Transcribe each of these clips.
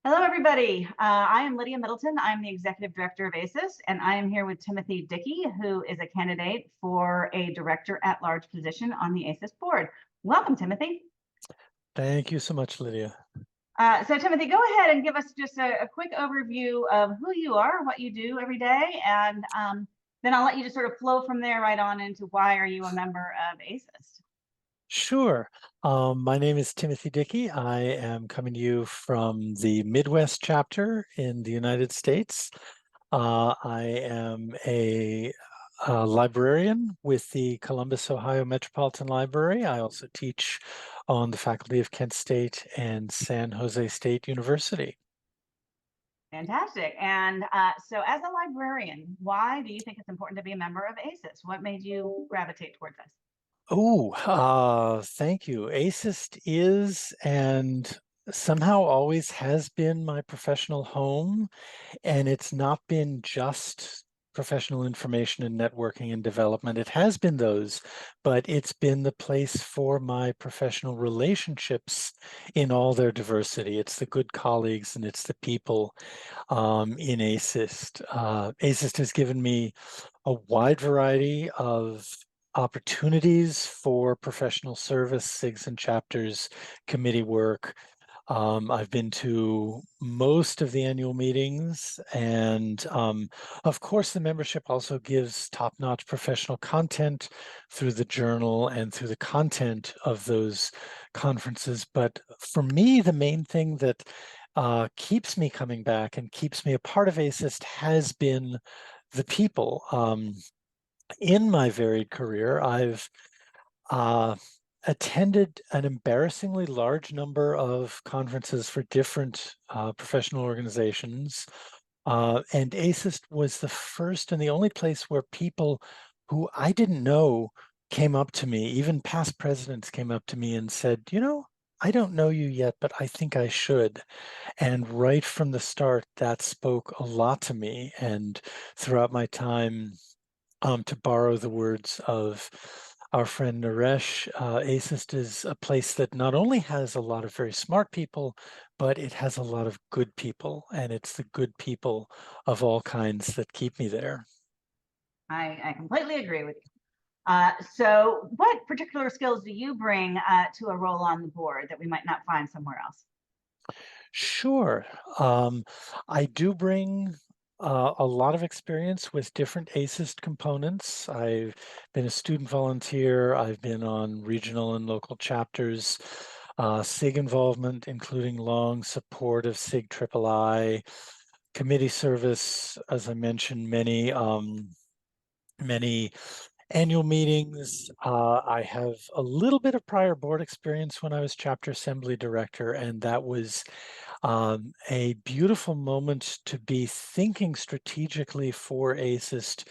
Hello, everybody. I am Lydia Middleton. I'm the Executive Director of ASIS, and I am here with Timothy Dickey, who is a candidate for a Director at Large position on the ASIS board. Welcome, Timothy. Thank you so much, Lydia. So, Timothy, go ahead and give us just a quick overview of who you are, what you do every day, and then I'll let you just sort of flow from there right on into why are you a member of ASIS. Sure. My name is Timothy Dickey. I am coming to you from the Midwest chapter in the United States. I am a librarian with the Columbus, Ohio Metropolitan Library. I also teach on the faculty of Kent State and San Jose State University. Fantastic. And so, as a librarian, why do you think it's important to be a member of ASIS? What made you gravitate towards this? Thank you. ASIST is and somehow always has been my professional home, and it's not been just professional information and networking and development. It has been those, but it's been the place for my professional relationships in all their diversity. It's the good colleagues and it's the people in ASIST. ASIST has given me a wide variety of opportunities for professional service, SIGs and chapters, committee work. I've been to most of the annual meetings, and of course, the membership also gives top-notch professional content through the journal and through the content of those conferences. But for me, the main thing that keeps me coming back and keeps me a part of ASIST has been the people. In my varied career, I've uh, attended an embarrassingly large number of conferences for different professional organizations. And ASIST was the first and the only place where people who I didn't know came up to me, even past presidents came up to me and said, I don't know you yet, but I think I should. And right from the start, that spoke a lot to me. And throughout my time, to borrow the words of our friend Naresh, ASIST is a place that not only has a lot of very smart people, but it has a lot of good people. And it's the good people of all kinds that keep me there. I completely agree with you. So, what particular skills do you bring to a role on the board that we might not find somewhere else? Sure. I do bring a lot of experience with different ASIST components. I've been a student volunteer. I've been on regional and local chapters, SIG involvement, including long support of SIG III, committee service, as I mentioned, many annual meetings. I have a little bit of prior board experience when I was chapter assembly director, and that was a beautiful moment to be thinking strategically for ASIST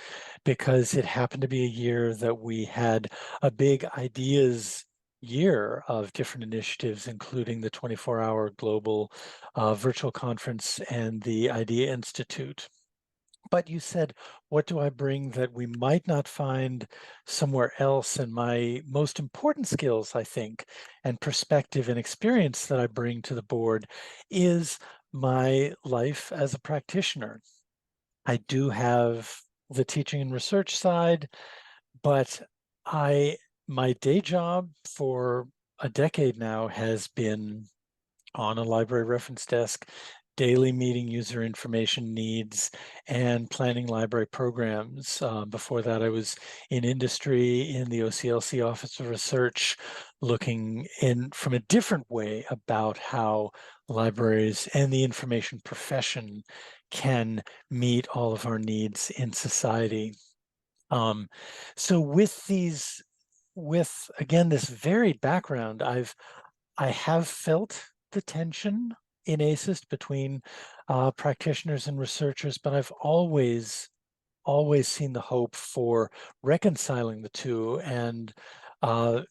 because it happened to be a year that we had a big ideas year of different initiatives, including the 24-hour global virtual conference and the IDEA Institute. But you said, what do I bring that we might not find somewhere else? And my most important skills, I think, and perspective and experience that I bring to the board is my life as a practitioner. I do have the teaching and research side, but my day job for a decade now has been on a library reference desk, daily meeting user information needs, and planning library programs. Before that, I was in industry in the OCLC Office of Research, looking in from a different way about how libraries and the information profession can meet all of our needs in society. Um, so with again this varied background, I have felt the tension in ASIST between practitioners and researchers, but I've always seen the hope for reconciling the two, and uh,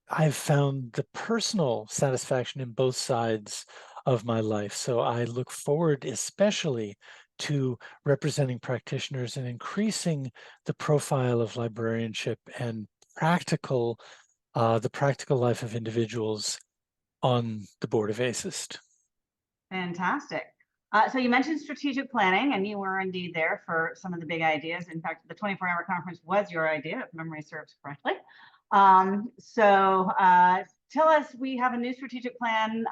I've found the personal satisfaction in both sides of my life. So I look forward especially to representing practitioners and increasing the profile of librarianship and the practical life of individuals on the board of ASIST. Fantastic. So you mentioned strategic planning, and you were indeed there for some of the big ideas. In fact, the 24-hour conference was your idea, if memory serves correctly. Tell us, we have a new strategic plan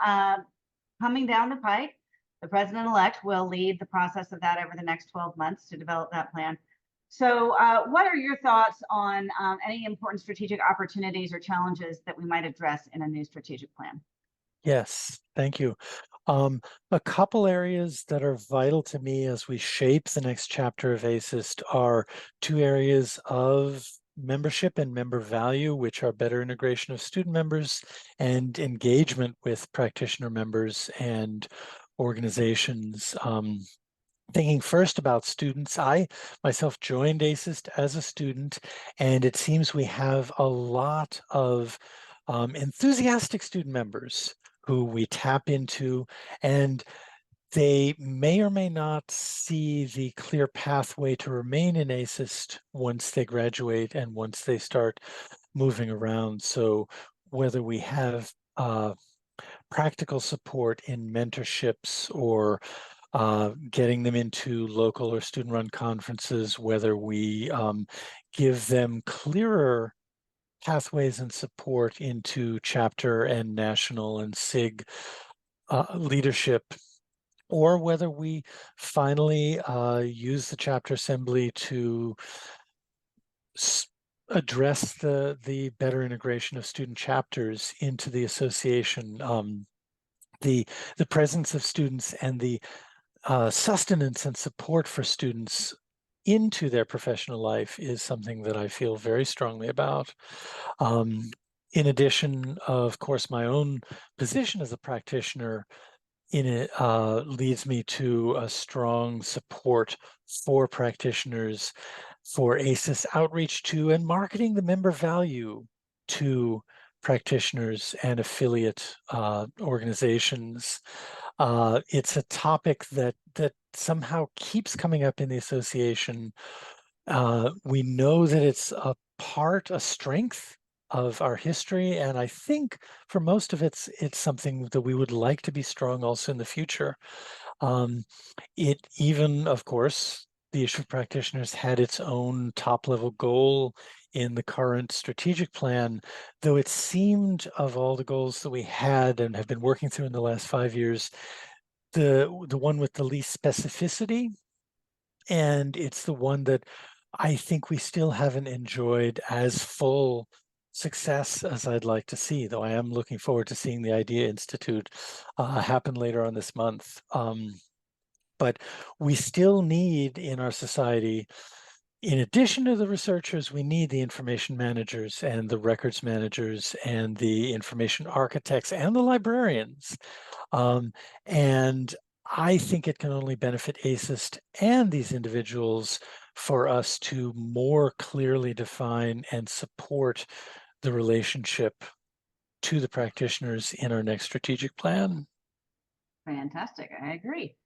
coming down the pike. The president-elect will lead the process of that over the next 12 months to develop that plan. So what are your thoughts on any important strategic opportunities or challenges that we might address in a new strategic plan? Yes, thank you. A couple areas that are vital to me as we shape the next chapter of ASIST are two areas of membership and member value, which are better integration of student members and engagement with practitioner members and organizations. Thinking first about students, I myself joined ASIST as a student, and it seems we have a lot of enthusiastic student members who we tap into, and they may or may not see the clear pathway to remain in ASIST once they graduate and once they start moving around. So whether we have practical support in mentorships or getting them into local or student-run conferences, whether we give them clearer pathways and support into chapter and national and SIG leadership, or whether we finally use the chapter assembly to address the better integration of student chapters into the association. The presence of students and the sustenance and support for students into their professional life is something that I feel very strongly about. In addition, of course, my own position as a practitioner in it leads me to a strong support for practitioners for ASIS outreach to and marketing the member value to practitioners and affiliate organizations. It's a topic that somehow keeps coming up in the association. We know that it's a strength of our history, and I think for most of it's something that we would like to be strong also in the future. It even, of course, the issue of practitioners had its own top-level goal in the current strategic plan, though it seemed of all the goals that we had and have been working through in the last 5 years, the one with the least specificity, and it's the one that I think we still haven't enjoyed as full success as I'd like to see, though I am looking forward to seeing the Idea Institute happen later on this month. But we still need in our society, in addition to the researchers, we need the information managers and the records managers and the information architects and the librarians. And I think it can only benefit ASIST and these individuals for us to more clearly define and support the relationship to the practitioners in our next strategic plan. Fantastic. I agree.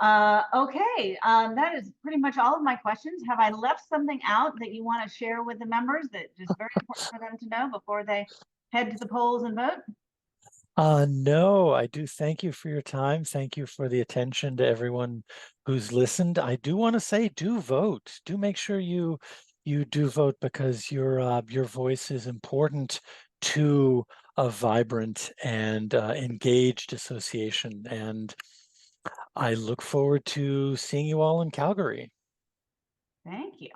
Okay, that is pretty much all of my questions. Have I left something out that you want to share with the members that is very important for them to know before they head to the polls and vote? No, I do thank you for your time. Thank you for the attention to everyone who's listened. I do want to say, do vote. Do make sure you do vote because your voice is important to a vibrant and engaged association. And I look forward to seeing you all in Calgary. Thank you.